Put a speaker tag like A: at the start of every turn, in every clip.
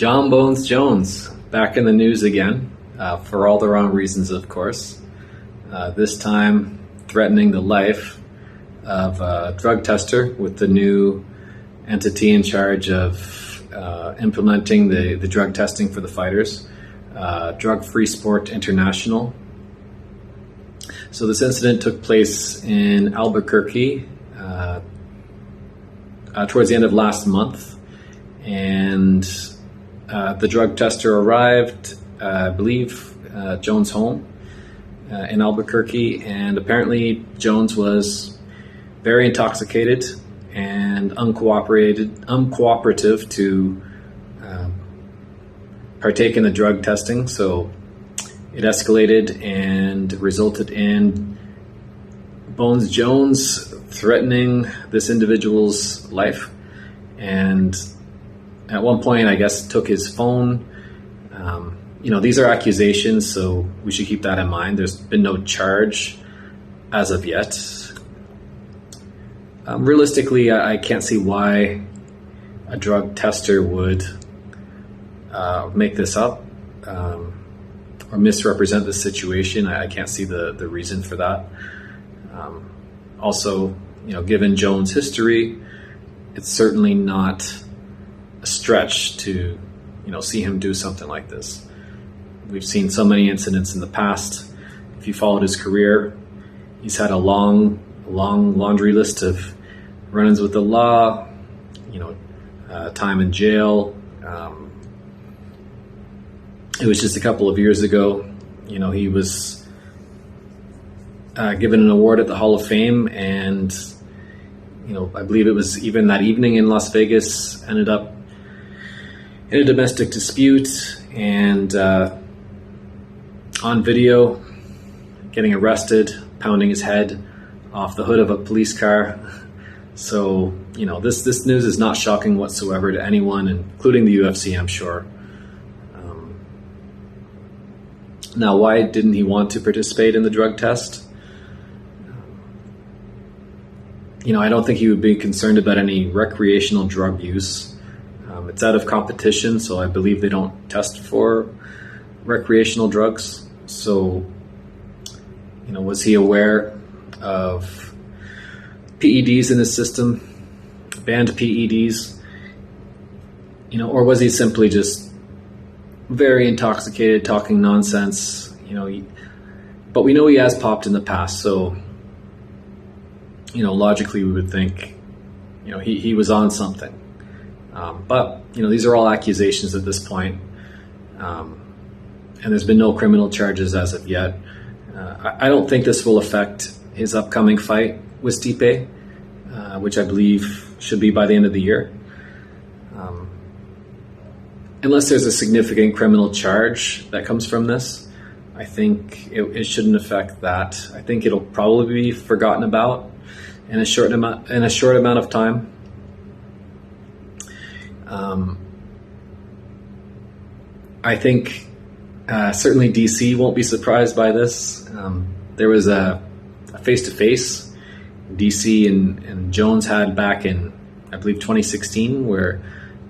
A: Jon Bones Jones back in the news again, for all the wrong reasons, of course. This time threatening the life of a drug tester with the new entity in charge of implementing the drug testing for the fighters, Drug Free Sport International. So this incident took place in Albuquerque towards the end of last month, and the drug tester arrived, I believe, Jones' home in Albuquerque, and apparently Jones was very intoxicated and uncooperative to partake in the drug testing. So it escalated and resulted in Bones Jones threatening this individual's life, and at one point, I guess, took his phone. These are accusations, so we should keep that in mind. There's been no charge as of yet. Realistically, I can't see why a drug tester would make this up or misrepresent the situation. I can't see the reason for that. Also, given Jones' history, it's certainly not a stretch to, see him do something like this. We've seen so many incidents in the past. If you followed his career, he's had a long laundry list of run-ins with the law, time in jail. It was just a couple of years ago, he was given an award at the Hall of Fame, and I believe it was even that evening in Las Vegas, ended up in a domestic dispute and on video getting arrested, pounding his head off the hood of a police car. So, this news is not shocking whatsoever to anyone, including the UFC, I'm sure. Now, why didn't he want to participate in the drug test? I don't think he would be concerned about any recreational drug use. It's out of competition, so I believe they don't test for recreational drugs. So, was he aware of PEDs in his system, banned PEDs, or was he simply just very intoxicated, talking nonsense? But we know he has popped in the past, so logically we would think he was on something. But these are all accusations at this point, and there's been no criminal charges as of yet. I don't think this will affect his upcoming fight with Stipe, which I believe should be by the end of the year. Unless there's a significant criminal charge that comes from this, I think it shouldn't affect that. I think it'll probably be forgotten about in a short amount of time. I think certainly DC won't be surprised by this. There was a face-to-face DC and Jones had back in, I believe, 2016, where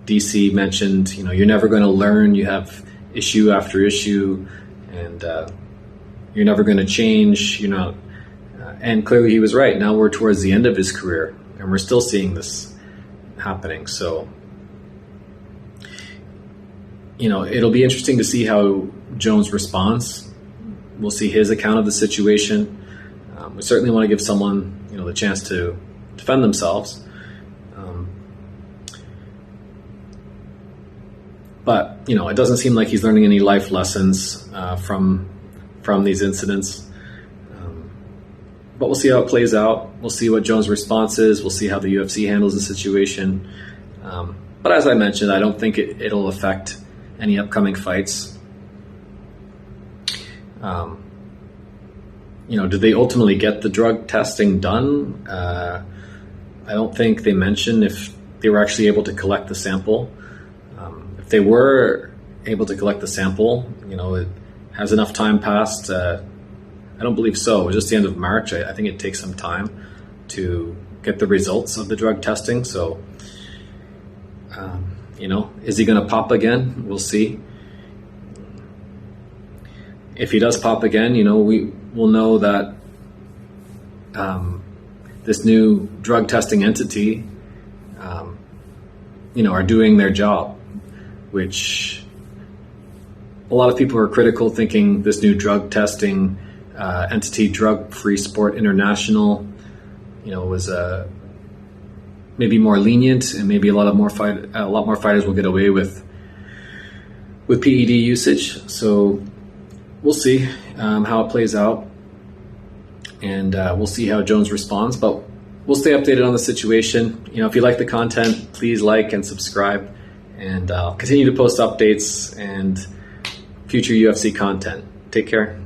A: DC mentioned, you're never going to learn. You have issue after issue, and you're never going to change. And clearly he was right. Now we're towards the end of his career, and we're still seeing this happening. So, it'll be interesting to see how Jones responds. We'll see his account of the situation. We certainly want to give someone, the chance to defend themselves. But, it doesn't seem like he's learning any life lessons from these incidents. But we'll see how it plays out. We'll see what Jones' response is. We'll see how the UFC handles the situation. But as I mentioned, I don't think it'll affect any upcoming fights. Did they ultimately get the drug testing done? I don't think they mentioned if they were actually able to collect the sample. If they were able to collect the sample, has enough time passed? I don't believe so. It was just the end of March. I think it takes some time to get the results of the drug testing. So, Is he going to pop again? We'll see. If he does pop again, we will know that this new drug testing entity, are doing their job, which a lot of people are critical, thinking this new drug testing entity, Drug Free Sport International, was maybe more lenient, and maybe a lot more fighters will get away with PED usage. So we'll see how it plays out, and we'll see how Jones responds. But we'll stay updated on the situation. If you like the content, please like and subscribe, and I'll continue to post updates and future UFC content. Take care.